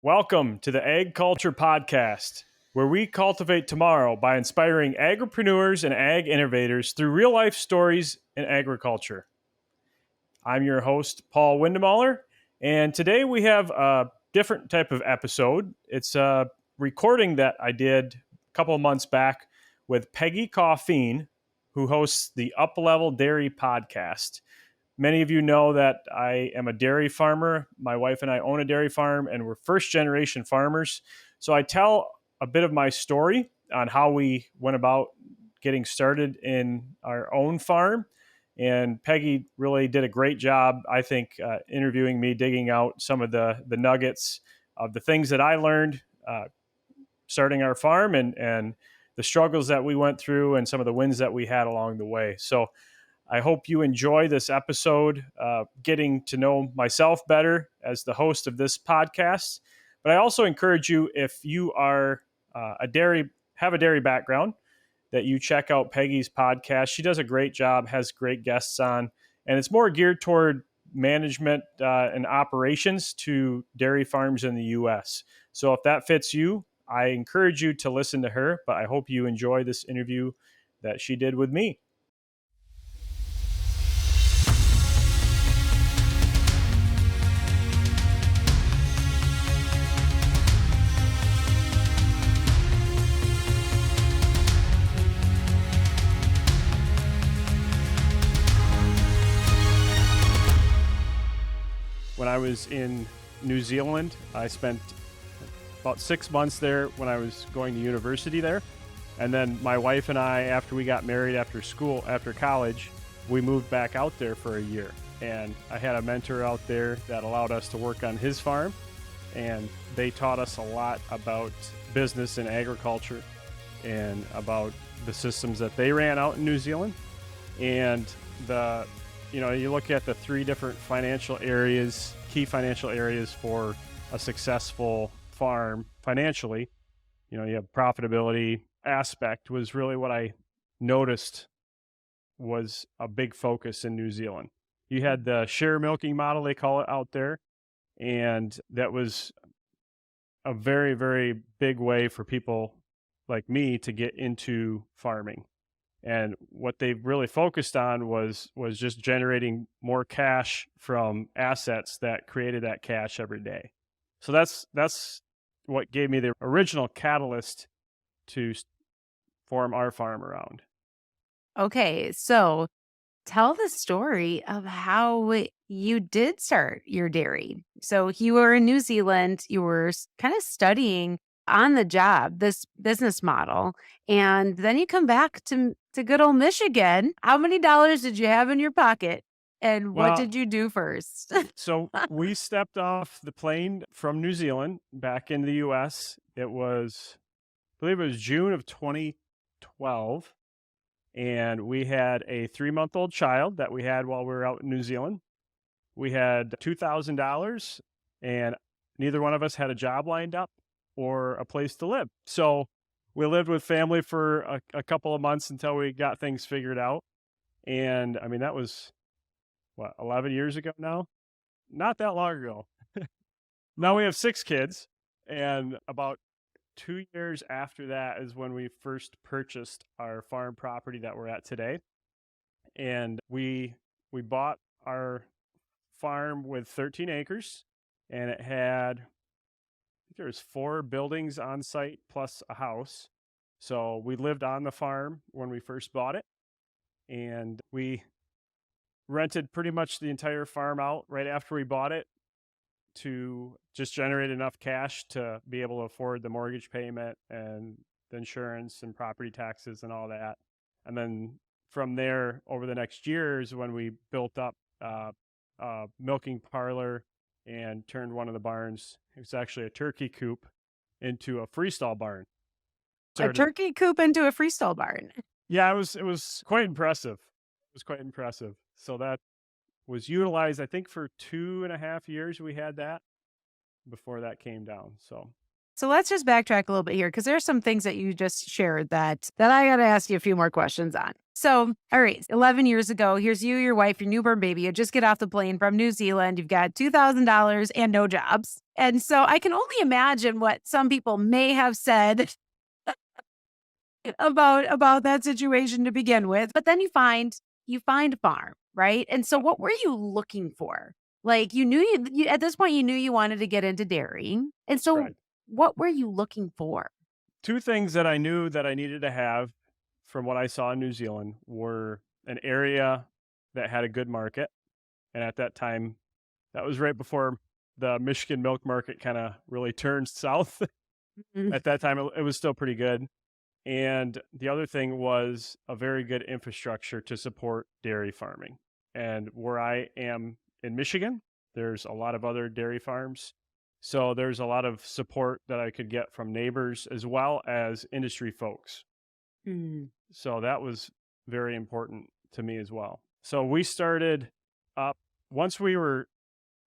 Welcome to the Ag Culture Podcast, where we cultivate tomorrow by inspiring agripreneurs and ag innovators through real-life stories in agriculture. I'm your host, Paul Windemuller, and today we have a different type of episode. It's a recording that I did a couple of months back with Peggy Coffen, who hosts the Up Level Dairy Podcast. Many of you know that I am a dairy farmer. My wife and I own a dairy farm, and we're first-generation farmers. So I tell a bit of my story on how we went about getting started in our own farm. And Peggy really did a great job, I think, interviewing me, digging out some of the nuggets of the things that I learned starting our farm and the struggles that we went through and some of the wins that we had along the way. So I hope you enjoy this episode, getting to know myself better as the host of this podcast. But I also encourage you, if you are have a dairy background, that you check out Peggy's podcast. She does a great job, has great guests on, and it's more geared toward management and operations to dairy farms in the U.S. So if that fits you, I encourage you to listen to her, but I hope you enjoy this interview that she did with me. When I was in New Zealand, I spent about 6 months there when I was going to university there. And then my wife and I, after we got married, after college, we moved back out there for a year. And I had a mentor out there that allowed us to work on his farm. And they taught us a lot about business and agriculture and about the systems that they ran out in New Zealand. And you look at the three different key financial areas for a successful farm financially. You have profitability aspect was really what I noticed was a big focus in New Zealand. You had the share milking model, they call it out there. And that was a very, very big way for people like me to get into farming. And what they really focused on was just generating more cash from assets that created that cash every day. So that's what gave me the original catalyst to form our farm around. Okay, so tell the story of how you did start your dairy. So you were in New Zealand, you were kind of studying on the job this business model, and then you come back to good old Michigan. How many dollars did you have in your pocket, and what did you do first? So we stepped off the plane from New Zealand back in the U.S. I believe it was June of 2012, and we had a 3-month-old child that we had while we were out in New Zealand. We had $2,000, and neither one of us had a job lined up or a place to live. So we lived with family for a couple of months until we got things figured out. And I mean, that was 11 years ago now? Not that long ago. Now we have 6 kids, and about 2 years after that is when we first purchased our farm property that we're at today. And we bought our farm with 13 acres, and it had, there was 4 buildings on site plus a house. So we lived on the farm when we first bought it, and we rented pretty much the entire farm out right after we bought it to just generate enough cash to be able to afford the mortgage payment and the insurance and property taxes and all that. And then from there, over the next years, when we built up a milking parlor and turned one of the barns, it was actually a turkey coop, into a freestall barn. A turkey coop into a freestall barn. Yeah, it was quite impressive. So that was utilized, I think, for 2.5 years. We had that before that came down. So let's just backtrack a little bit here, because there's some things that you just shared that I got to ask you a few more questions on. So, all right, 11 years ago, here's you, your wife, your newborn baby. You just get off the plane from New Zealand. You've got $2,000 and no jobs. And so I can only imagine what some people may have said about that situation to begin with. But then you find a farm, right? And so what were you looking for? Like you at this point you knew you wanted to get into dairy. And so Correct. what were you looking for? Two things that I knew that I needed to have from what I saw in New Zealand were an area that had a good market. And at that time, that was right before the Michigan milk market kind of really turned south. Mm, At that time, it was still pretty good. And the other thing was a very good infrastructure to support dairy farming. And where I am in Michigan, there's a lot of other dairy farms. So there's a lot of support that I could get from neighbors as well as industry folks. mm. So that was very important to me as well. So we started up once we were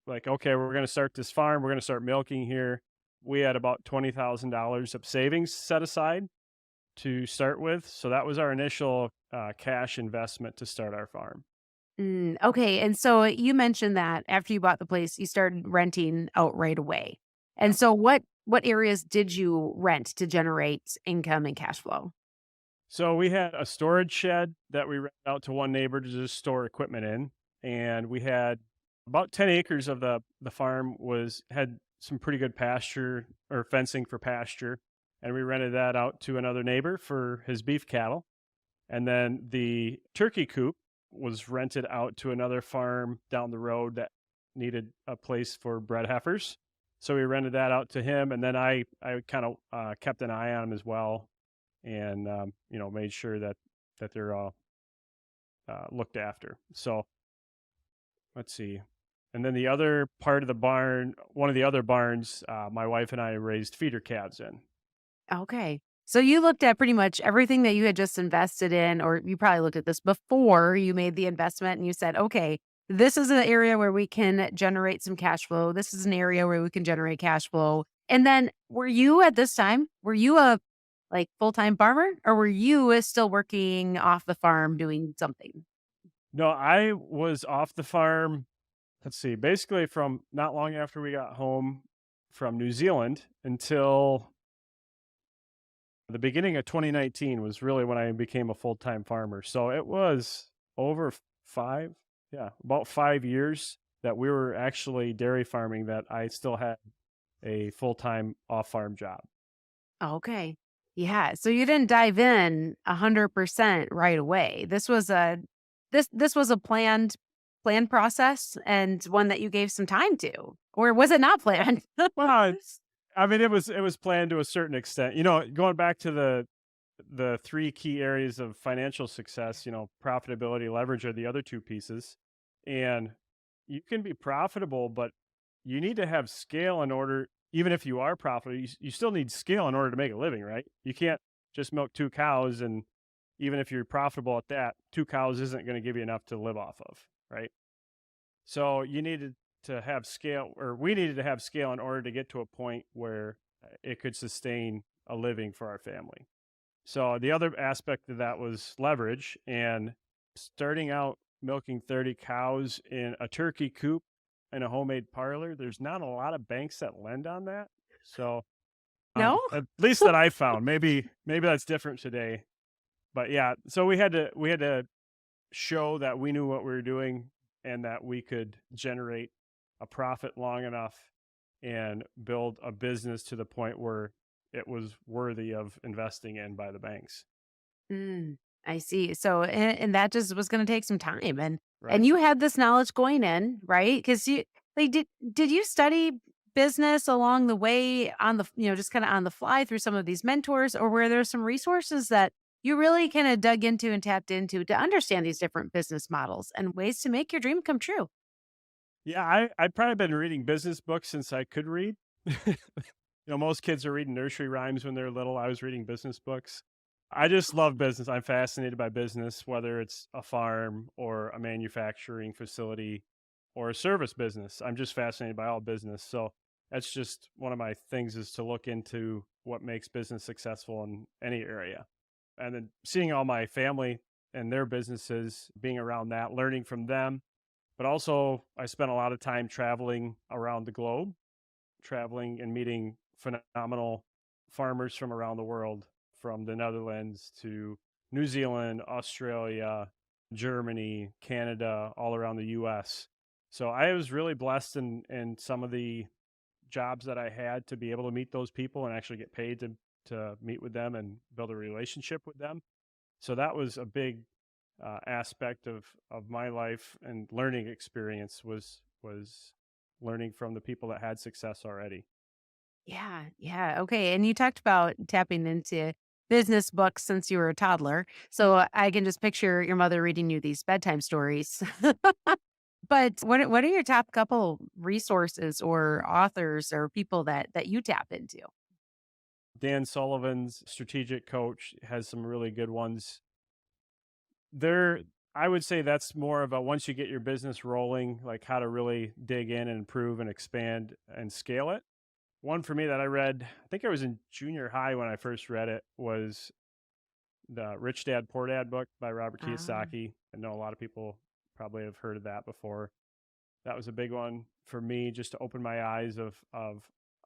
like, okay, we're going to start this farm, we're going to start milking here. We had about $20,000 of savings set aside to start with. So that was our initial cash investment to start our farm. Okay, and so you mentioned that after you bought the place, you started renting out right away. And Yep. so what areas did you rent to generate income and cash flow? So we had a storage shed that we rented out to one neighbor to just store equipment in, and we had about 10 acres of the farm was had some pretty good pasture or fencing for pasture, and we rented that out to another neighbor for his beef cattle. And then the turkey coop was rented out to another farm down the road that needed a place for bred heifers. So we rented that out to him, and then I kind of kept an eye on him as well, and made sure that they're all looked after. So let's see. And then the other part of the barn, one of the other barns, my wife and I raised feeder calves in. Okay. So you looked at pretty much everything that you had just invested in, or you probably looked at this before you made the investment and you said, okay, this is an area where we can generate some cash flow. This is an area where we can generate cash flow. And then were you at this time, were you a like full-time farmer or were you still working off the farm doing something? No, I was off the farm. Let's see, basically from not long after we got home from New Zealand until the beginning of 2019 was really when I became a full-time farmer. So it was over five, yeah, about 5 years that we were actually dairy farming that I still had a full-time off-farm job. Okay. Yeah. So you didn't dive in 100% right away. This was a planned process and one that you gave some time to. Or was it not planned? Well, I mean, it was planned to a certain extent. Going back to the three key areas of financial success, profitability, leverage are the other two pieces. And you can be profitable, but you need to have scale in order, even if you are profitable, you still need scale in order to make a living, right? You can't just milk two cows. And even if you're profitable at that, two cows isn't going to give you enough to live off of, right? So you needed to have scale, or we needed to have scale in order to get to a point where it could sustain a living for our family. So the other aspect of that was leverage, and starting out milking 30 cows in a turkey coop in a homemade parlor. There's not a lot of banks that lend on that. So No? at least that I found. Maybe that's different today. But yeah, so we had to show that we knew what we were doing and that we could generate a profit long enough and build a business to the point where it was worthy of investing in by the banks. Mm, I see. So and that just was going to take some time and Right. you had this knowledge going in, right? Cuz you like did you study business along the way on the just kind of on the fly through some of these mentors or were there some resources that you really kind of dug into and tapped into to understand these different business models and ways to make your dream come true? Yeah, I've probably been reading business books since I could read. Most kids are reading nursery rhymes when they're little. I was reading business books. I just love business. I'm fascinated by business, whether it's a farm or a manufacturing facility or a service business. I'm just fascinated by all business. So that's just one of my things is to look into what makes business successful in any area. And then seeing all my family and their businesses, being around that, learning from them. But also, I spent a lot of time traveling around the globe, traveling and meeting phenomenal farmers from around the world, from the Netherlands to New Zealand, Australia, Germany, Canada, all around the US. So I was really blessed in some of the jobs that I had to be able to meet those people and actually get paid to meet with them and build a relationship with them. So that was a big aspect of my life and learning experience was learning from the people that had success already. Yeah, yeah. Okay. And you talked about tapping into business books since you were a toddler. So I can just picture your mother reading you these bedtime stories. But what are your top couple resources or authors or people that you tap into? Dan Sullivan's strategic coach has some really good ones. There, I would say that's more of a once you get your business rolling, like how to really dig in and improve and expand and scale it. One for me that I read, I think I was in junior high when I first read it, was the Rich Dad Poor Dad book by Robert Ah, Kiyosaki. I know a lot of people probably have heard of that before. That was a big one for me, just to open my eyes of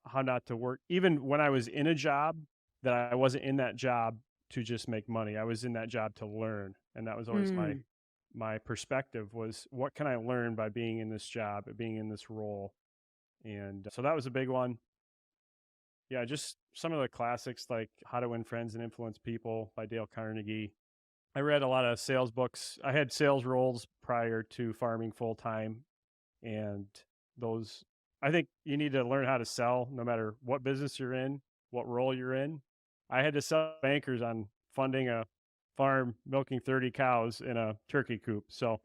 how not to work even when I was in a job, that I wasn't in that job to just make money. I was in that job to learn, and that was always mm, my perspective was, what can I learn by being in this job, being in this role? And so that was a big one. Yeah, just some of the classics like How to Win Friends and Influence People by Dale Carnegie. I read a lot of sales books. I had sales roles prior to farming full time, and those, I think you need to learn how to sell no matter what business you're in, what role you're in. I had to sell bankers on funding a farm milking 30 cows in a turkey coop. So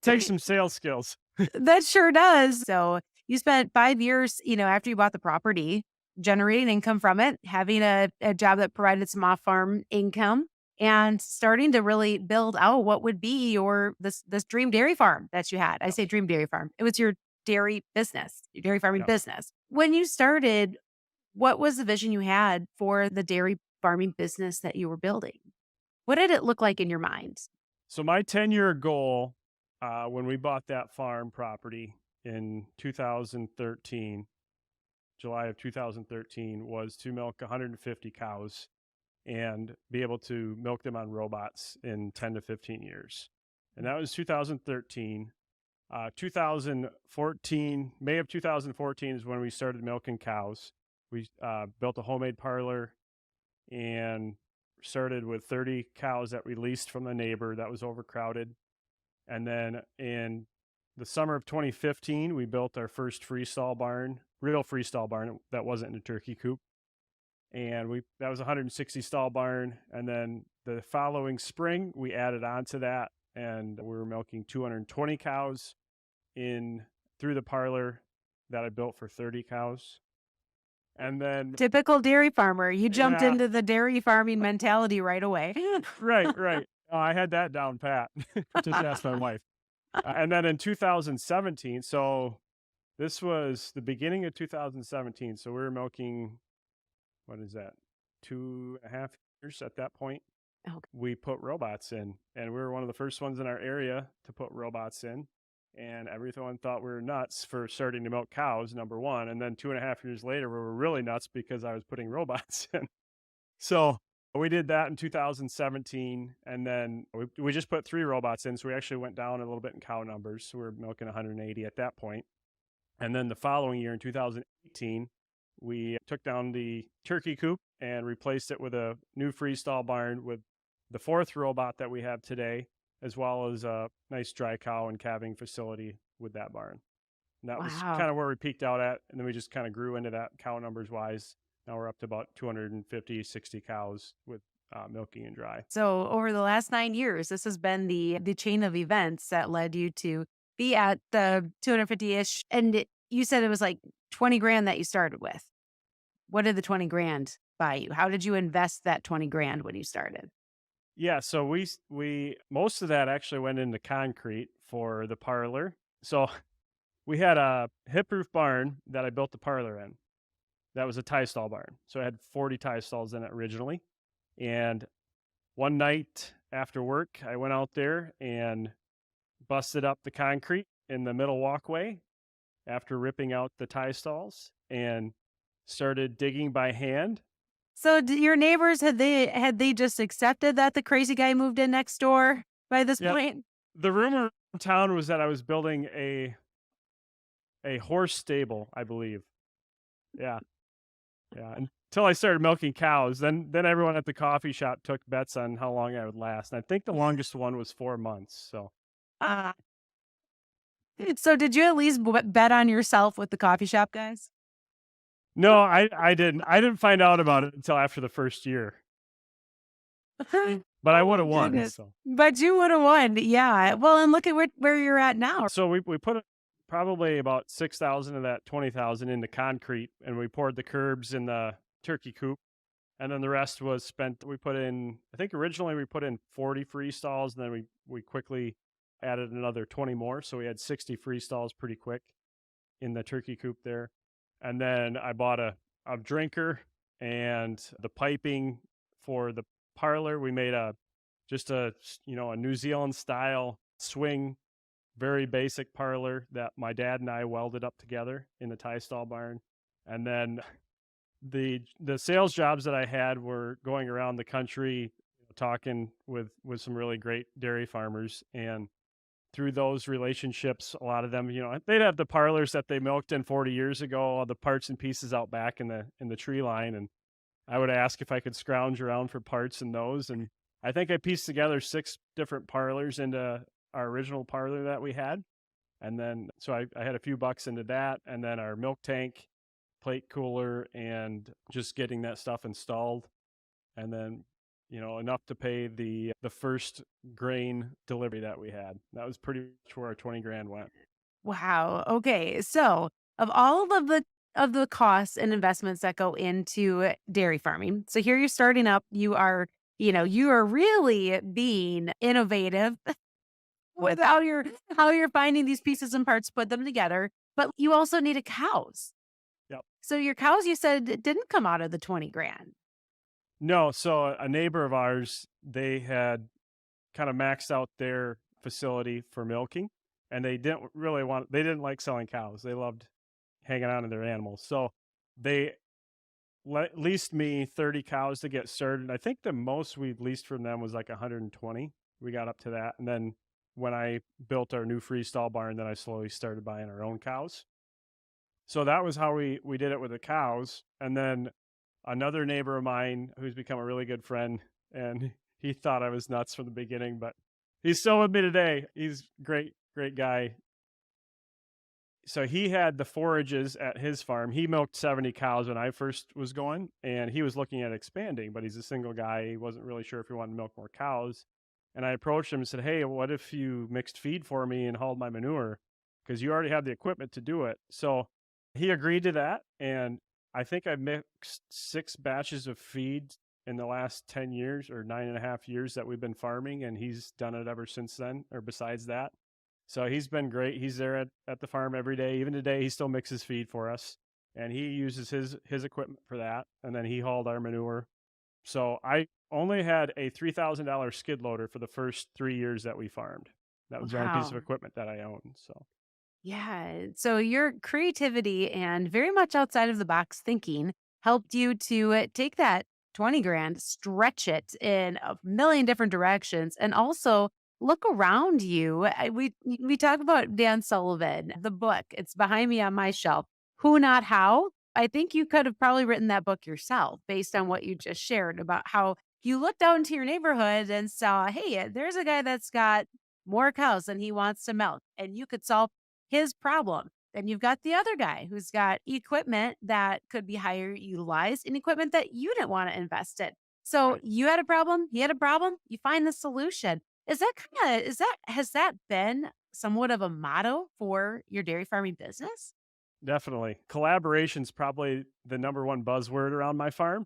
take some sales skills. that sure does. So you spent 5 years, after you bought the property, generating income from it, having a job that provided some off farm income, and starting to really build out what would be your this dream dairy farm that you had. I Yep. say dream dairy farm. It was your dairy business, your dairy farming Yep. business. When you started, what was the vision you had for the dairy farming business that you were building? What did it look like in your mind? So my 10-year goal, when we bought that farm property in 2013, July of 2013, was to milk 150 cows and be able to milk them on robots in 10 to 15 years. And that was 2013. 2014, May of 2014 is when we started milking cows. We built a homemade parlor and started with 30 cows that we leased from the neighbor that was overcrowded. And then in the summer of 2015, we built our first freestall barn, real freestall barn that wasn't in a turkey coop. And that was a 160 stall barn. And then the following spring, we added on to that, and we were milking 220 cows in through the parlor that I built for 30 cows. And then, Typical dairy farmer. You jumped yeah, into the dairy farming mentality right away. right, right. I had that down pat. Just ask my wife. And then in 2017, so this was the beginning of 2017. So we were milking, what is that, 2.5 years at that point. Okay. We put robots in, and we were one of the first ones in our area to put robots in. And everyone thought we were nuts for starting to milk cows, number one. And then 2.5 years later, we were really nuts because I was putting robots in. So we did that in 2017, and then we just put 3 robots in. So we actually went down a little bit in cow numbers. So we were milking 180 at that point. And then the following year in 2018, we took down the turkey coop and replaced it with a new freestall barn with the 4th robot that we have today, as well as a nice dry cow and calving facility with that barn. And that was Wow. kind of where we peaked out at. And then we just kind of grew into that cow numbers wise. Now we're up to about 250, 60 cows with milking and dry. So over the last 9 years, this has been the chain of events that led you to be at the 250-ish. And you said it was like 20 grand that you started with. What did the 20 grand buy you? How did you invest that 20 grand when you started? Yeah, so we most of that actually went into concrete for the parlor. So we had a hip roof barn that I built the parlor in. That was a tie stall barn. So I had 40 tie stalls in it originally. And one night after work, I went out there and busted up the concrete in the middle walkway after ripping out the tie stalls and started digging by hand. So your neighbors, had they just accepted that the crazy guy moved in next door by this Yeah, point? the rumor in town was that I was building a horse stable, I believe. Yeah, yeah. Until I started milking cows, then everyone at the coffee shop took bets on how long I would last. And I think the longest one was 4 months. So Ah, so did you at least bet on yourself with the coffee shop guys? no, I didn't. I didn't find out about it until after the first year, but I Oh would my have won. goodness. So But you would have won. Yeah. Well, and look at where you're at now. we put probably about 6,000 of that 20,000 into concrete, and we poured the curbs in the turkey coop. And then the rest was spent. We put in, I think originally we put in 40 free stalls, and then we quickly added another 20 more. So we had 60 free stalls pretty quick in the turkey coop there. And then I bought a drinker and the piping for the parlor. We made just a New Zealand style swing, very basic parlor that my dad and I welded up together in the tie stall barn. And then the sales jobs that I had were going around the country talking with some really great dairy farmers, and through those relationships, a lot of them, they'd have the parlors that they milked in 40 years ago, all the parts and pieces out back in the tree line, and I would ask if I could scrounge around for parts in those, and I think I pieced together 6 different parlors into our original parlor that we had. And then so I had a few bucks into that, and then our milk tank, plate cooler, and just getting that stuff installed, and then enough to pay the first grain delivery that we had. That was pretty much where our 20 grand went. Wow. Okay. So, of all of the costs and investments that go into dairy farming, so here you're starting up, you are really being innovative with how you're finding these pieces and parts, put them together, but you also needed cows. Yep. So your cows, you said, didn't come out of the 20 grand. No, so a neighbor of ours, they had kind of maxed out their facility for milking, and they didn't like selling cows. They loved hanging on to their animals. So they leased me 30 cows to get started. I think the most we leased from them was like 120. We got up to that. And then when I built our new freestall barn, then I slowly started buying our own cows. So that was how we did it with the cows. And then another neighbor of mine who's become a really good friend, and he thought I was nuts from the beginning, but he's still with me today. He's great, great guy. So he had the forages at his farm. He milked 70 cows when I first was going, and he was looking at expanding, but he's a single guy. He wasn't really sure if he wanted to milk more cows. And I approached him and said, "Hey, what if you mixed feed for me and hauled my manure? Because you already have the equipment to do it." So he agreed to that. And I think I've mixed 6 batches of feed in the last 10 years or 9.5 years that we've been farming. And he's done it ever since then, or besides that. So he's been great. He's there at the farm every day. Even today, he still mixes feed for us, and he uses his equipment for that. And then he hauled our manure. So I only had a $3,000 skid loader for the first 3 years that we farmed. That was the only piece of Wow. equipment that I owned. So Yeah. So your creativity and very much outside of the box thinking helped you to take that 20 grand, stretch it in a million different directions, and also look around you. We talk about Dan Sullivan, the book. It's behind me on my shelf. Who Not How. I think you could have probably written that book yourself based on what you just shared about how you looked out into your neighborhood and saw, hey, there's a guy that's got more cows than he wants to milk, and you could solve his problem. Then you've got the other guy who's got equipment that could be higher utilized and equipment that you didn't want to invest in. So right, you had a problem, he had a problem, you find the solution. Has that been somewhat of a motto for your dairy farming business? definitely collaboration's probably the number one buzzword around my farm.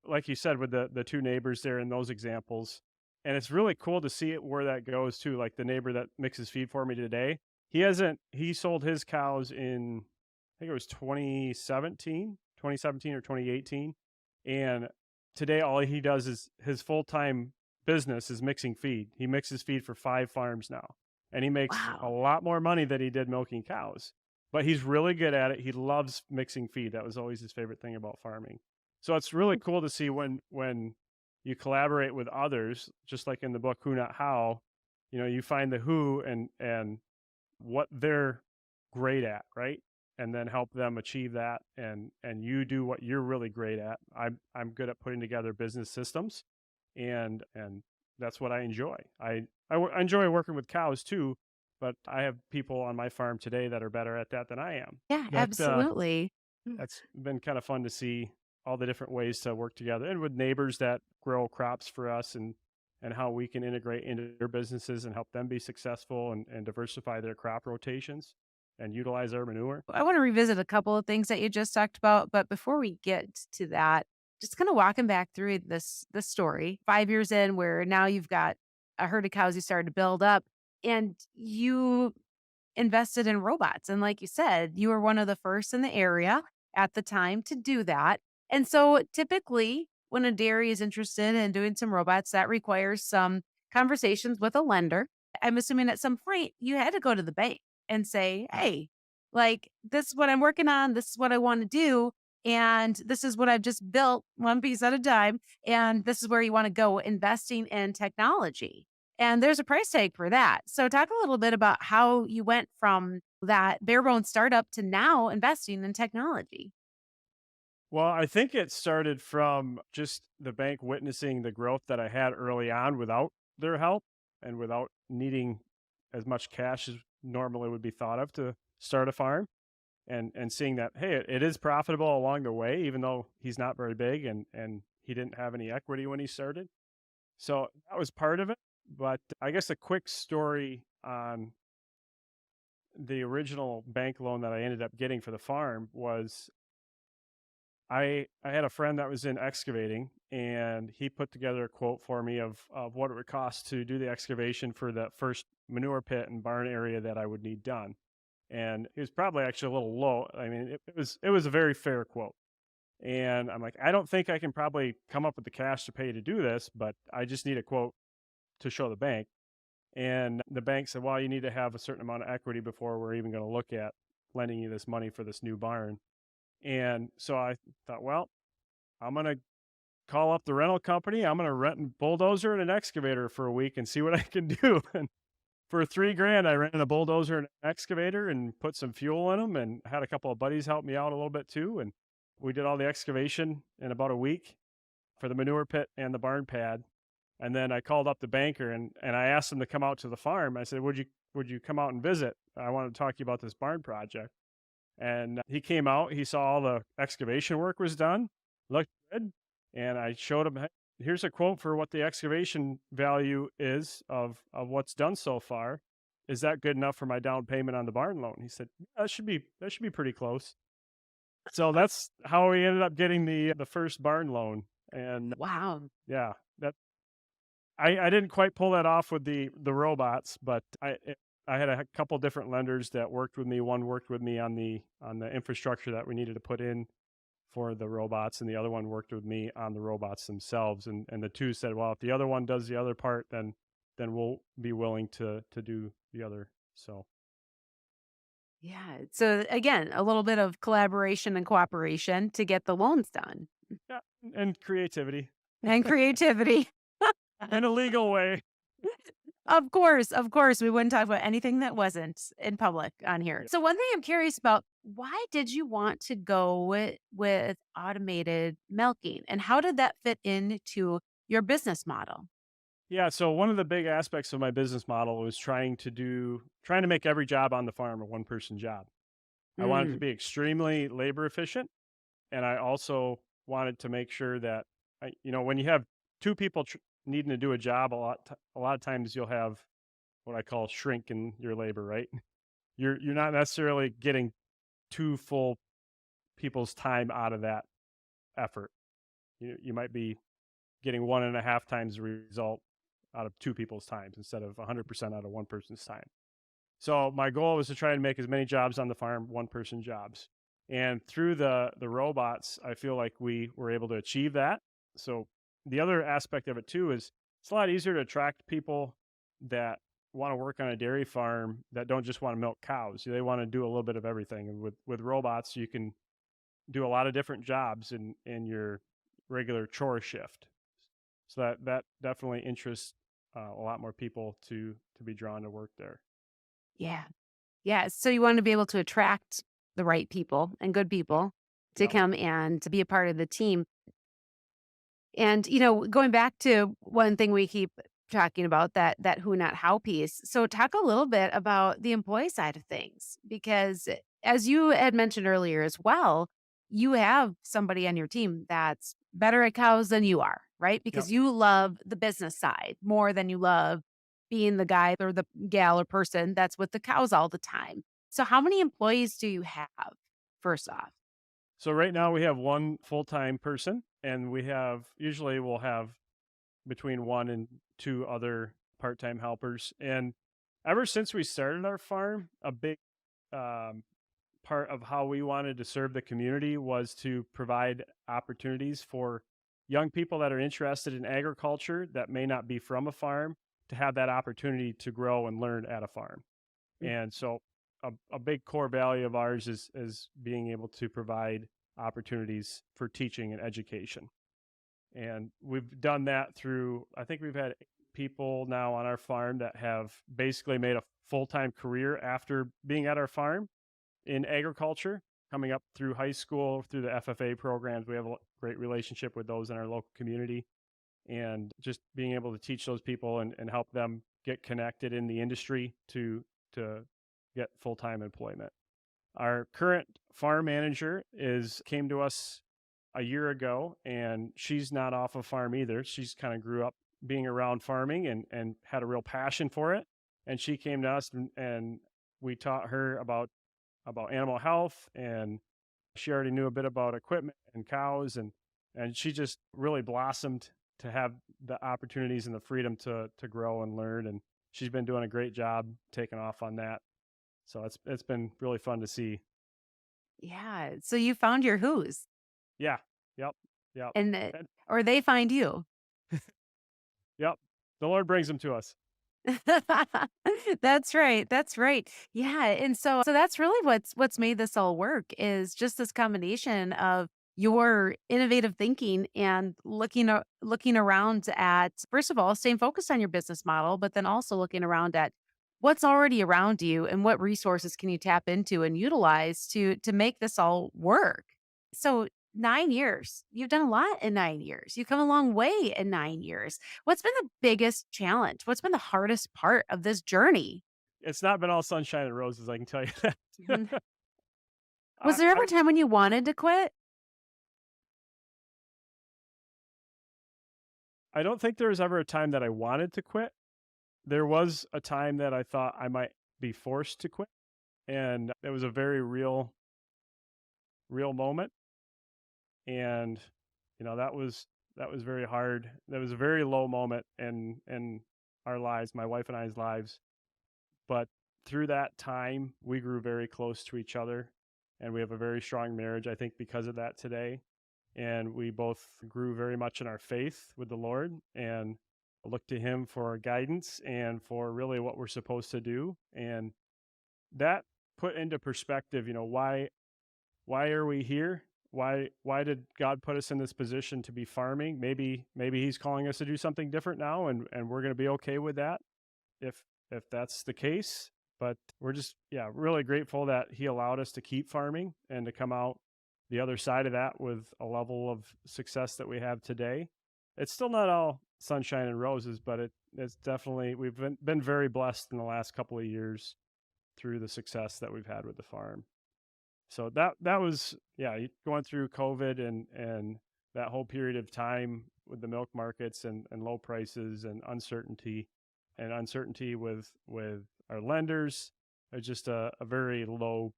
Like you said, with the two neighbors there in those examples. And it's really cool to see it where that goes too. Like the neighbor that mixes feed for me today, he sold his cows in, I think it was 2017 or 2018. And today, all he does is his full time business is mixing feed. He mixes feed for 5 farms now, and he makes a Wow. lot more money than he did milking cows. but he's really good at it. He loves mixing feed. That was always his favorite thing about farming. So it's really cool to see when you collaborate with others, just like in the book Who Not How, you find the who and what they're great at, right? And then help them achieve that, and you do what you're really great at. I'm good at putting together business systems, and that's what I enjoy. I enjoy working with cows too, but I have people on my farm today that are better at that than I am. Yeah, That absolutely. that's been kind of fun to see all the different ways to work together, and with neighbors that grow crops for us, and how we can integrate into their businesses and help them be successful, and diversify their crop rotations and utilize our manure. I want to revisit a couple of things that you just talked about, but before we get to that, just kind of walking back through this story. 5 years in where now you've got a herd of cows you started to build up and you invested in robots. And like you said, you were one of the first in the area at the time to do that. And so typically, when a dairy is interested in doing some robots, that requires some conversations with a lender. I'm assuming at some point you had to go to the bank and say, hey, like, this is what I'm working on. This is what I want to do. And this is what I've just built one piece at a time. And this is where you want to go investing in technology. And there's a price tag for that. So talk a little bit about how you went from that bare bones startup to now investing in technology. Well, I think it started from just the bank witnessing the growth that I had early on without their help, and without needing as much cash as normally would be thought of to start a farm, and seeing that, hey, it is profitable along the way, even though he's not very big, and he didn't have any equity when he started. So that was part of it. But I guess a quick story on the original bank loan that I ended up getting for the farm was, I had a friend that was in excavating, and he put together a quote for me of what it would cost to do the excavation for the first manure pit and barn area that I would need done. And it was probably actually a little low. I mean, it was a very fair quote. And I'm like, I don't think I can probably come up with the cash to pay to do this, but I just need a quote to show the bank. And the bank said, well, you need to have a certain amount of equity before we're even going to look at lending you this money for this new barn. And so I thought, well, I'm going to call up the rental company. I'm going to rent a bulldozer and an excavator for a week and see what I can do. And for 3 grand, I rented a bulldozer and an excavator and put some fuel in them, and had a couple of buddies help me out a little bit too. And we did all the excavation in about a week for the manure pit and the barn pad. And then I called up the banker, and I asked him to come out to the farm. I said, would you come out and visit? I wanted to talk to you about this barn project. And he came out, he saw all the excavation work was done, looked good. And I showed him, "Hey, here's a quote for what the excavation value is of what's done so far. Is that good enough for my down payment on the barn loan?" He said, "Yeah, that should be pretty close." So that's how we ended up getting the first barn loan. And Wow. yeah, that I didn't quite pull that off with the robots, but I had a couple different lenders that worked with me. One worked with me on the infrastructure that we needed to put in for the robots, and the other one worked with me on the robots themselves. And the two said, well, if the other one does the other part, then we'll be willing to do the other. So Yeah. So again, a little bit of collaboration and cooperation to get the loans done yeah, and creativity and creativity. in a legal way. Of course, we wouldn't talk about anything that wasn't in public on here. Yeah. So one thing I'm curious about, why did you want to go with automated milking and how did that fit into your business model? Yeah, so one of the big aspects of my business model was trying to make every job on the farm a one person job. I wanted it to Mm, be extremely labor efficient, and I also wanted to make sure that when you have two people needing to do a job, a lot of times you'll have what I call shrink in your labor, right? You're not necessarily getting two full people's time out of that effort. You might be getting 1.5 times the result out of two people's times instead of 100% out of one person's time. So my goal was to try and make as many jobs on the farm one person jobs. And through the robots, I feel like we were able to achieve that. So the other aspect of it too is it's a lot easier to attract people that want to work on a dairy farm that don't just want to milk cows. They want to do a little bit of everything. And with robots, you can do a lot of different jobs in your regular chore shift. So that definitely interests a lot more people to be drawn to work there. Yeah. Yeah. So you want to be able to attract the right people and good Yep. people to Yep. come and to be a part of the team. And, going back to one thing we keep talking about, that who not how piece. So talk a little bit about the employee side of things because as you had mentioned earlier as well, you have somebody on your team that's better at cows than you are, right? Yep. Because you love the business side more than you love being the guy or the gal or person that's with the cows all the time. So how many employees do you have first off? So right now we have one full-time person, and usually we'll have between one and two other part-time helpers. And ever since we started our farm, a big um, part of how we wanted to serve the community was to provide opportunities for young people that are interested in agriculture that may not be from a farm to have that opportunity to grow and learn at a farm. And so a big core value of ours is being able to provide opportunities for teaching and education. And we've done that through, I think we've had people now on our farm that have basically made a full time career after being at our farm in agriculture, coming up through high school, through the FFA programs. We have a great relationship with those in our local community. And just being able to teach those people and help them get connected in the industry to get full time employment. Our current farm manager came to us a year ago, and she's not off a farm either. She's kind of grew up being around farming and had a real passion for it. And she came to us and we taught her about animal health, and she already knew a bit about equipment and cows, and she just really blossomed to have the opportunities and the freedom to grow and learn. And she's been doing a great job taking off on that. So it's been really fun to see. Yeah. So you found your who's Yeah. Yep. Yep. and And, or they find you. yep. The Lord brings them to us. That's right. That's right. Yeah, and so that's really what's made this all work is just this combination of your innovative thinking and looking around at first of all staying focused on your business model, but then also looking around at what's already around you and what resources can you tap into and utilize to make this all work. So 9 years, you've done a lot in 9 years. You've come a long way in 9 years. What's been the biggest challenge? What's been the hardest part of this journey? It's not been all sunshine and roses, I can tell you that. Mhm. Was there ever I a time when you wanted to quit? I don't think there was ever a time that I wanted to quit. There was a time that I thought I might be forced to quit, and it was a very real moment. And that was very hard. That was a very low moment in our lives, my wife and I's lives. But through that time, we grew very close to each other, and we have a very strong marriage, I think, because of that today. And we both grew very much in our faith with the Lord and look to Him for guidance and for really what we're supposed to do. And that put into perspective, why are we here? Why did God put us in this position to be farming? Maybe He's calling us to do something different now, and we're going to be okay with that if that's the case. But we're just really grateful that He allowed us to keep farming and to come out the other side of that with a level of success that we have today. It's still not all sunshine and roses, but it's definitely we've been very blessed in the last couple of years through the success that we've had with the farm. So that was going through COVID and that whole period of time with the milk markets and low prices and uncertainty with our lenders. It was just a very low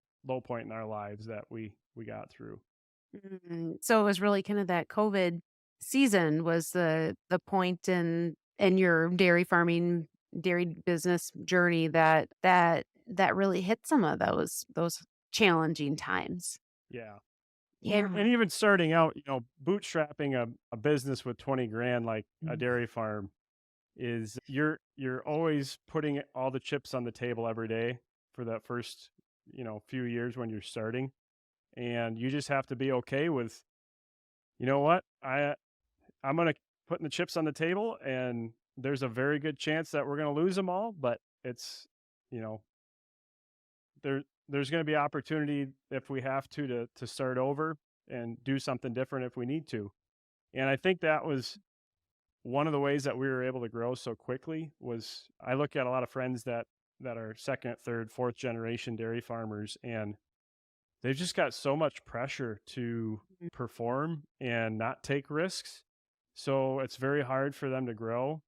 point in our lives that we got through. So it was really kind of that COVID season was the point in your dairy farming, dairy business journey that really hit some of those challenging times. Yeah. Well, Yeah. and even starting out, bootstrapping a business with 20 grand like a Mhm. dairy farm, is you're always putting all the chips on the table every day for that first, few years when you're starting. And you just have to be okay with, you know what? I'm going to putting the chips on the table, and there's a very good chance that we're going to lose them all, but it's, you know, there's going to be opportunity if we have to start over and do something different if we need to. And I think that was one of the ways that we were able to grow so quickly. Was I look at a lot of friends that are second, third, fourth generation dairy farmers, and they've just got so much pressure to perform and not take risks. So it's very hard for them to grow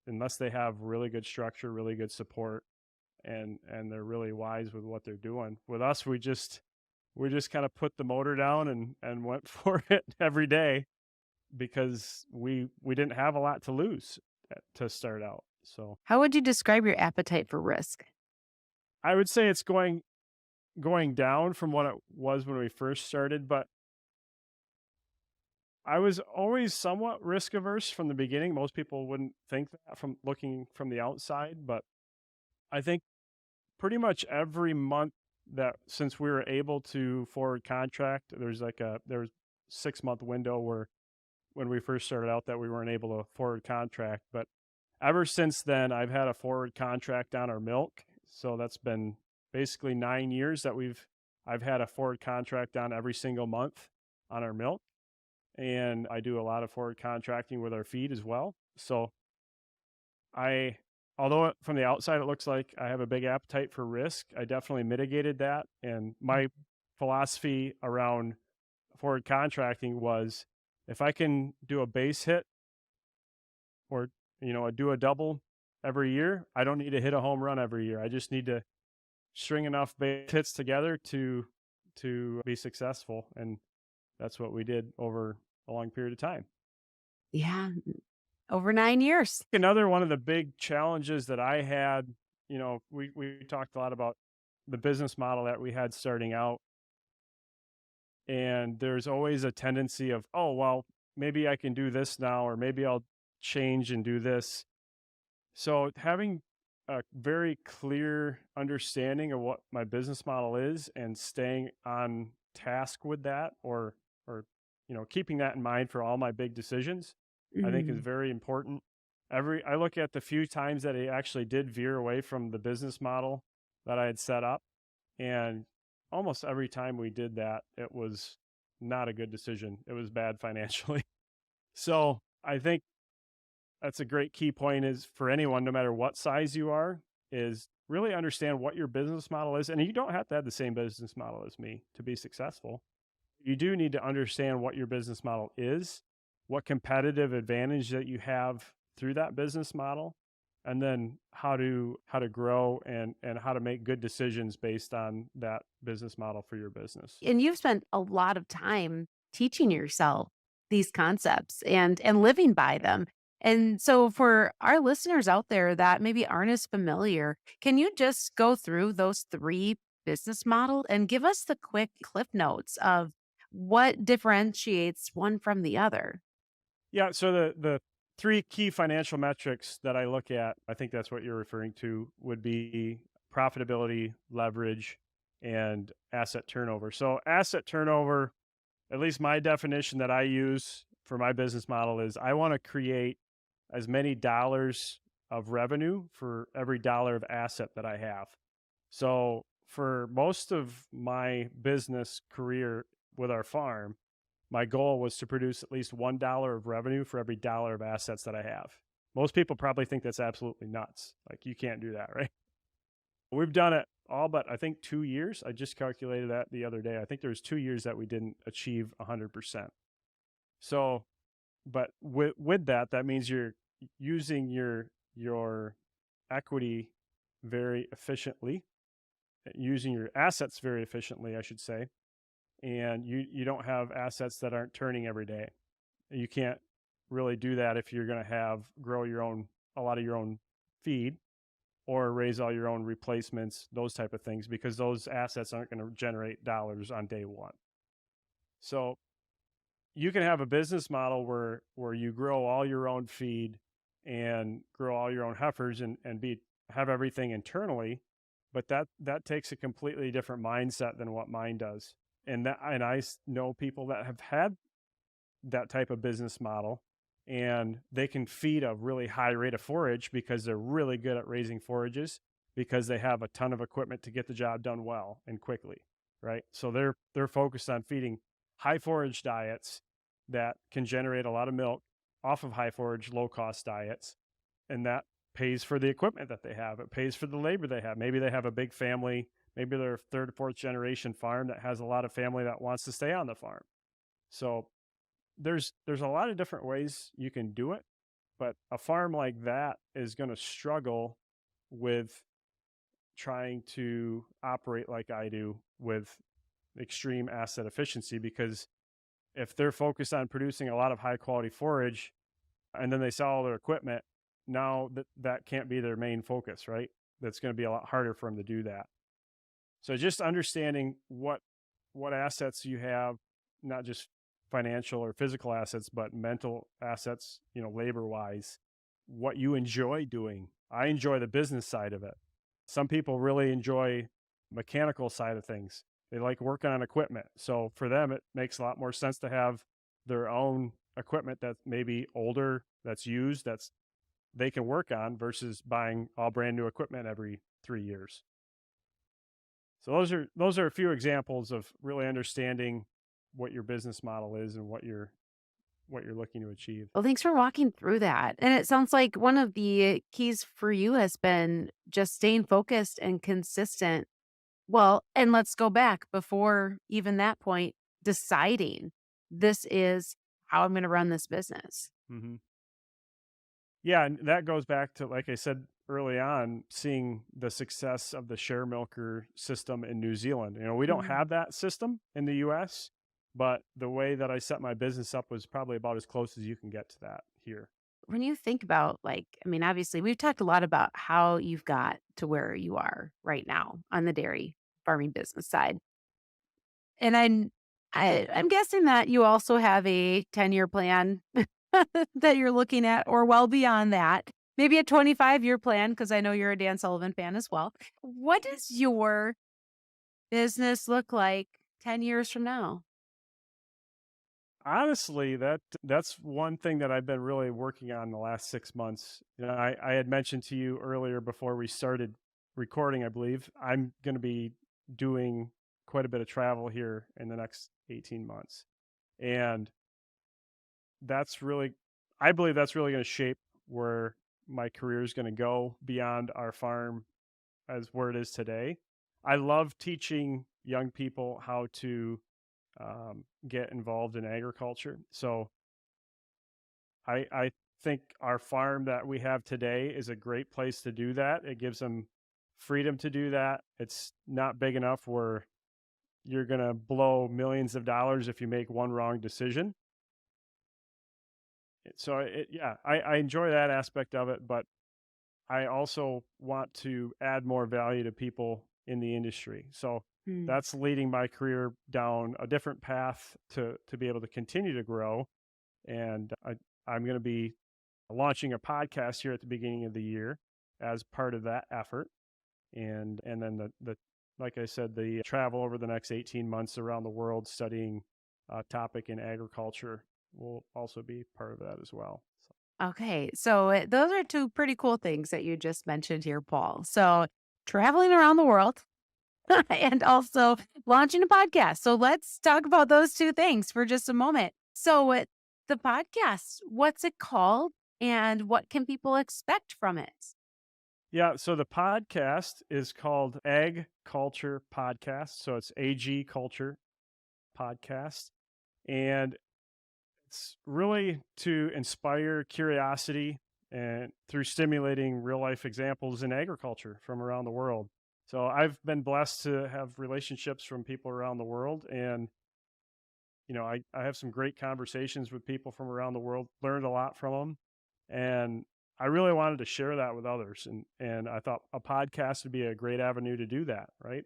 unless they have really good structure, really good support, and they're really wise with what they're doing. With us, we just kind of put the motor down and went for it every day because we didn't have a lot to lose to start out. So How would you describe your appetite for risk? I would say it's going down from what it was when we first started, but I was always somewhat risk averse from the beginning. Most people wouldn't think that from looking from the outside, but I think pretty much every month that since we were able to forward contract, there was 6 month window where when we first started out that we weren't able to forward contract, but ever since then I've had a forward contract on our milk. So that's been basically 9 years that I've had a forward contract on every single month on our milk. And I do a lot of forward contracting with our feed as well. So I, although from the outside it looks like I have a big appetite for risk, I definitely mitigated that. And my philosophy around forward contracting was if I can do a base hit or do a double every year, I don't need to hit a home run every year. I just need to string enough base hits together to be successful, and that's what we did over a long period of time. Yeah, over 9 years. Another one of the big challenges that I had, we talked a lot about the business model that we had starting out, and there's always a tendency of, oh well, maybe I can do this now, or maybe I'll change and do this. So having a very clear understanding of what my business model is and staying on task with that, or keeping that in mind for all my big decisions, I think is Mm. very important. I look at the few times that I actually did veer away from the business model that I had set up, and almost every time we did that, it was not a good decision. It was bad financially. So I think that's a great key point is for anyone, no matter what size you are, is really understand what your business model is. And you don't have to have the same business model as me to be successful. You do need to understand what your business model is, what competitive advantage that you have through that business model, and then how to grow and how to make good decisions based on that business model for your business. And you've spent a lot of time teaching yourself these concepts and living by them. And so for our listeners out there that maybe aren't as familiar, can you just go through those three business model and give us the quick cliff notes of what differentiates one from the other? Yeah, so the three key financial metrics that I look at, I think that's what you're referring to, would be profitability, leverage, and asset turnover. So asset turnover, at least my definition that I use for my business model is I want to create as many dollars of revenue for every dollar of asset that I have. So for most of my business career with our farm, my goal was to produce at least $1 of revenue for every dollar of assets that I have. Most people probably think that's absolutely nuts. Like you can't do that, right? We've done it all but I think 2 years. I just calculated that the other day. I think there was 2 years that we didn't achieve 100%. So, but with that, that means you're using your equity very efficiently, using your assets very efficiently, I should say, and you don't have assets that aren't turning every day. You can't really do that if you're going to have grow your own a lot of your own feed or raise all your own replacements, those type of things, because those assets aren't going to generate dollars on day one. So you can have a business model where you grow all your own feed and grow all your own heifers and have everything internally, but that takes a completely different mindset than what mine does. And I know people that have had that type of business model, and they can feed a really high rate of forage because they're really good at raising forages, because they have a ton of equipment to get the job done well and quickly, right? So they're focused on feeding high forage diets that can generate a lot of milk off of high forage low cost diets, and that pays for the equipment that they have. It pays for the labor they have. Maybe they have a big family, maybe they're a third or fourth generation farm that has a lot of family that wants to stay on the farm. So there's a lot of different ways you can do it, but a farm like that is going to struggle with trying to operate like I do with extreme asset efficiency, because if they're focused on producing a lot of high quality forage and then they sell all their equipment, now that can't be their main focus, right? That's going to be a lot harder for them to do that. So just understanding what assets you have, not just financial or physical assets, but mental assets, labor wise, what you enjoy doing. I enjoy the business side of it. Some people really enjoy mechanical side of things. They like working on equipment. So for them, it makes a lot more sense to have their own equipment that's maybe older, that's used, that's they can work on, versus buying all brand new equipment every 3 years. So those are a few examples of really understanding what your business model is and what you're looking to achieve. Well, thanks for walking through that. And it sounds like one of the keys for you has been just staying focused and consistent. Well, and let's go back before even that point, deciding this is how I'm going to run this business. Mm-hmm. Yeah, and that goes back to, like I said early on, seeing the success of the share milker system in New Zealand. We don't Mhm. have that system in the US, but the way that I set my business up was probably about as close as you can get to that here. When you think about, like, I mean, obviously, we've talked a lot about how you've got to where you are right now on the dairy farming business side. And I'm guessing that you also have a 10-year plan that you're looking at, or well beyond that. Maybe a 25-year plan, because I know you're a Dan Sullivan fan as well. What does your business look like 10 years from now? Honestly, that's one thing that I've been really working on the last 6 months. I had mentioned to you earlier before we started recording, I believe, I'm going to be doing quite a bit of travel here in the next 18 months. And that's really, I believe that's really going to shape where my career is going to go beyond our farm as where it is today. I love teaching young people how to get involved in agriculture. So I think our farm that we have today is a great place to do that. It gives them freedom to do that. It's not big enough where you're going to blow millions of dollars if you make one wrong decision. So yeah, I enjoy that aspect of it, but I also want to add more value to people in the industry. So Hmm. that's leading my career down a different path to be able to continue to grow. And I'm going to be launching a podcast here at the beginning of the year as part of that effort. And then the like I said, the travel over the next 18 months around the world studying a topic in agriculture will also be part of that as well. So. Okay. So those are two pretty cool things that you just mentioned here, Paul. So traveling around the world and also launching a podcast. So let's talk about those two things for just a moment. So, the podcast, what's it called and what can people expect from it? Yeah, so the podcast is called Ag Culture Podcast. So it's AG Culture Podcast. And it's really to inspire curiosity and through stimulating real life examples in agriculture from around the world. So I've been blessed to have relationships from people around the world, and I have some great conversations with people from around the world, learned a lot from them, and I really wanted to share that with others, and I thought a podcast would be a great avenue to do that, right?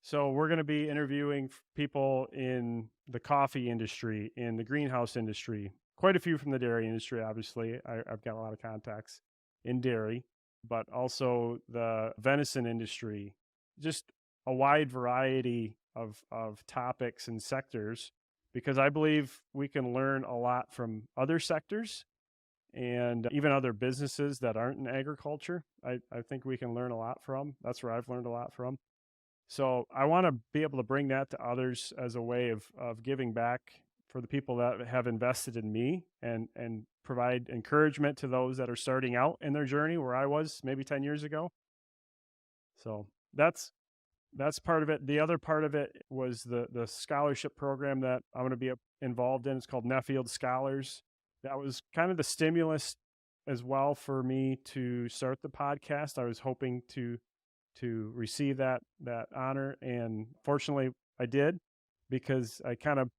So we're going to be interviewing people in the coffee industry, in the greenhouse industry, quite a few from the dairy industry, obviously. I've got a lot of contacts in dairy, but also the venison industry, just a wide variety of topics and sectors, because I believe we can learn a lot from other sectors and even other businesses that aren't in agriculture. I think we can learn a lot from. That's where I've learned a lot from. So I want to be able to bring that to others as a way of giving back for the people that have invested in me, and provide encouragement to those that are starting out in their journey where I was maybe 10 years ago. So that's part of it. The other part of it was the scholarship program that I'm going to be involved in. It's called Nuffield Scholars. That was kind of the stimulus as well for me to start the podcast. I was hoping to receive that honor, and fortunately I did, because I kind of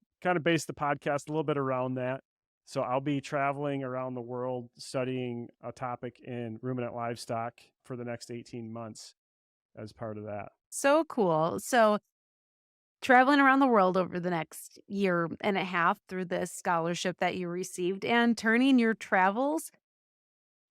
based the podcast a little bit around that. So I'll be traveling around the world studying a topic in ruminant livestock for the next 18 months as part of that. So cool. So, traveling around the world over the next year and a half through this scholarship that you received and turning your travels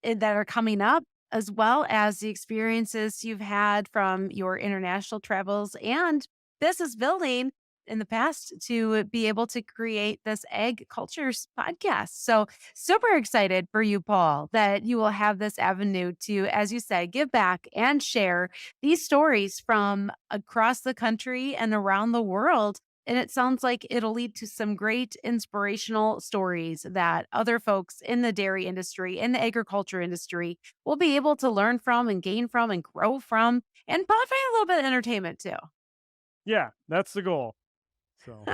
that are coming up, as well as the experiences you've had from your international travels and business building in the past to be able to create this Egg Cultures podcast. So, super excited for you, Paul, that you will have this avenue to, as you said, give back and share these stories from across the country and around the world. And it sounds like it'll lead to some great inspirational stories that other folks in the dairy industry, in the agriculture industry, will be able to learn from and gain from and grow from, and probably find a little bit of entertainment too. Yeah, that's the goal. So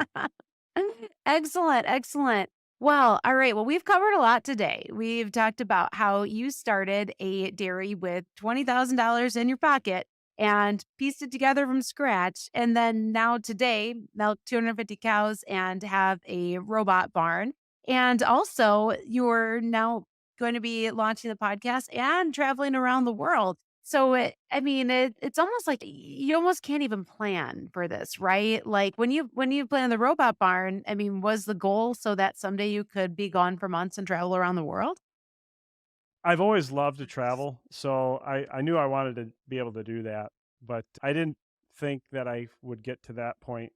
Excellent, excellent. Well, all right. Well, we've covered a lot today. We've talked about how you started a dairy with $20,000 in your pocket and pieced it together from scratch. And then now today, milk 250 cows and have a robot barn. And also, you're now going to be launching the podcast and traveling around the world. So it's almost like you almost can't even plan for this, right? Like when you plan the robot barn, I mean, was the goal so that someday you could be gone for months and travel around the world? I've always loved to travel, so I knew I wanted to be able to do that, but I didn't think that I would get to that point,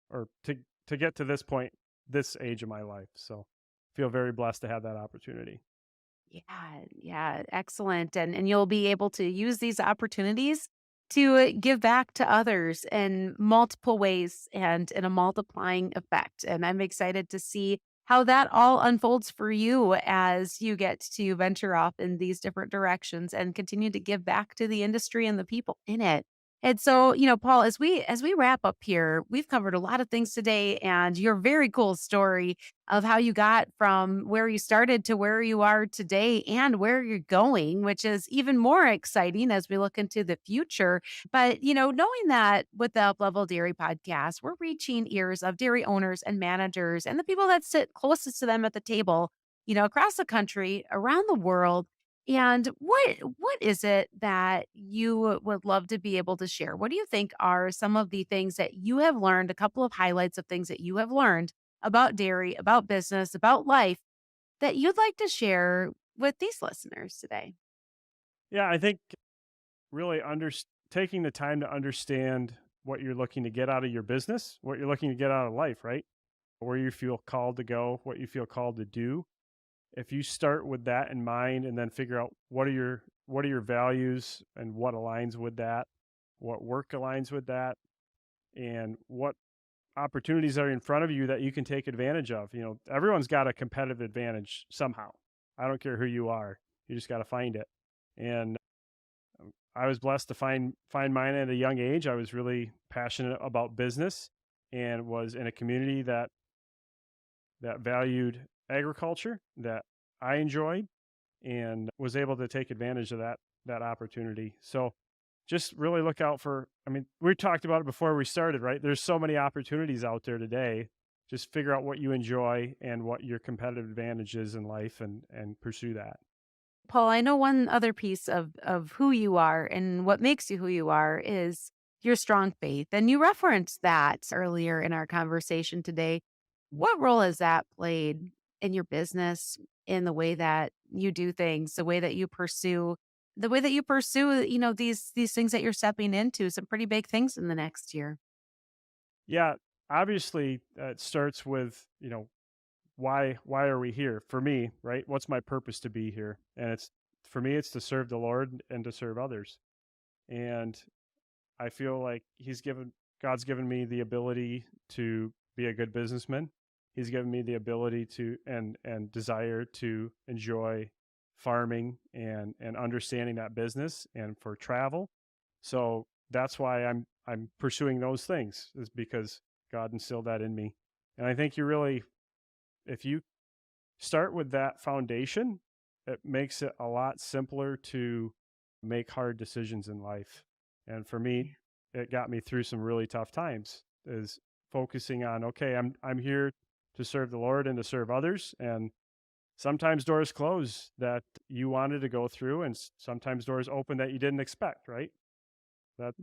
or to get to this point, this age of my life. So feel very blessed to have that opportunity. Yeah, yeah, excellent. And you'll be able to use these opportunities to give back to others in multiple ways and in a multiplying effect. And I'm excited to see how that all unfolds for you as you get to venture off in these different directions and continue to give back to the industry and the people in it. And so, Paul, as we wrap up here, we've covered a lot of things today and your very cool story of how you got from where you started to where you are today and where you're going, which is even more exciting as we look into the future. But, knowing that with the Up Level Dairy podcast, we're reaching ears of dairy owners and managers and the people that sit closest to them at the table, across the country, around the world. And what is it that you would love to be able to share? What do you think are some of the things that you have learned, a couple of highlights of things that you have learned about dairy, about business, about life that you'd like to share with these listeners today? Yeah, I think really taking the time to understand what you're looking to get out of your business, what you're looking to get out of life, right? Where you feel called to go, what you feel called to do. If you start with that in mind and then figure out what are your values and what aligns with that, what work aligns with that, and what opportunities are in front of you that you can take advantage of. Everyone's got a competitive advantage somehow. I don't care who you are. You just got to find it. And I was blessed to find mine at a young age. I was really passionate about business and was in a community that valued agriculture, that I enjoyed, and was able to take advantage of that opportunity. So just really look out for, I mean, we talked about it before we started, right? There's so many opportunities out there today. Just figure out what you enjoy and what your competitive advantage is in life, and pursue that. Paul, I know one other piece of who you are and what makes you who you are is your strong faith. And you referenced that earlier in our conversation today. What role has that played in your business, in the way that you do things, the way that you pursue, these things that you're stepping into, some pretty big things in the next year? Yeah, obviously, it starts with, why are we here? For me, right? What's my purpose to be here? And it's for me, it's to serve the Lord and to serve others. And I feel like God's given me the ability to be a good businessman. He's given me the ability to and desire to enjoy farming and understanding that business and for travel. So that's why I'm pursuing those things, is because God instilled that in me. And I think if you start with that foundation, it makes it a lot simpler to make hard decisions in life. And for me, it got me through some really tough times, is focusing on, okay, I'm here to serve the Lord and to serve others. And sometimes doors close that you wanted to go through, and sometimes doors open that you didn't expect, right? That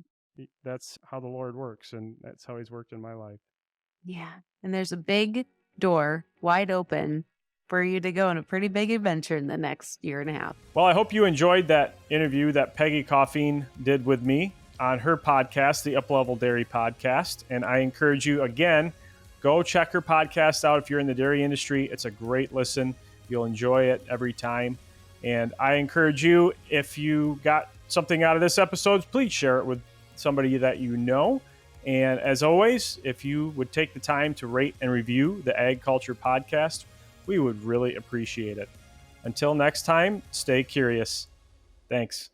that's how the Lord works, and that's how he's worked in my life. Yeah. And there's a big door wide open for you to go on a pretty big adventure in the next year and a half. Well, I hope you enjoyed that interview that Peggy Coffen did with me on her podcast, the Uplevel Dairy Podcast. And I encourage you, again, go check her podcast out if you're in the dairy industry. It's a great listen. You'll enjoy it every time. And I encourage you, if you got something out of this episode, please share it with somebody that you know. And as always, if you would take the time to rate and review the Ag Culture Podcast, we would really appreciate it. Until next time, stay curious. Thanks.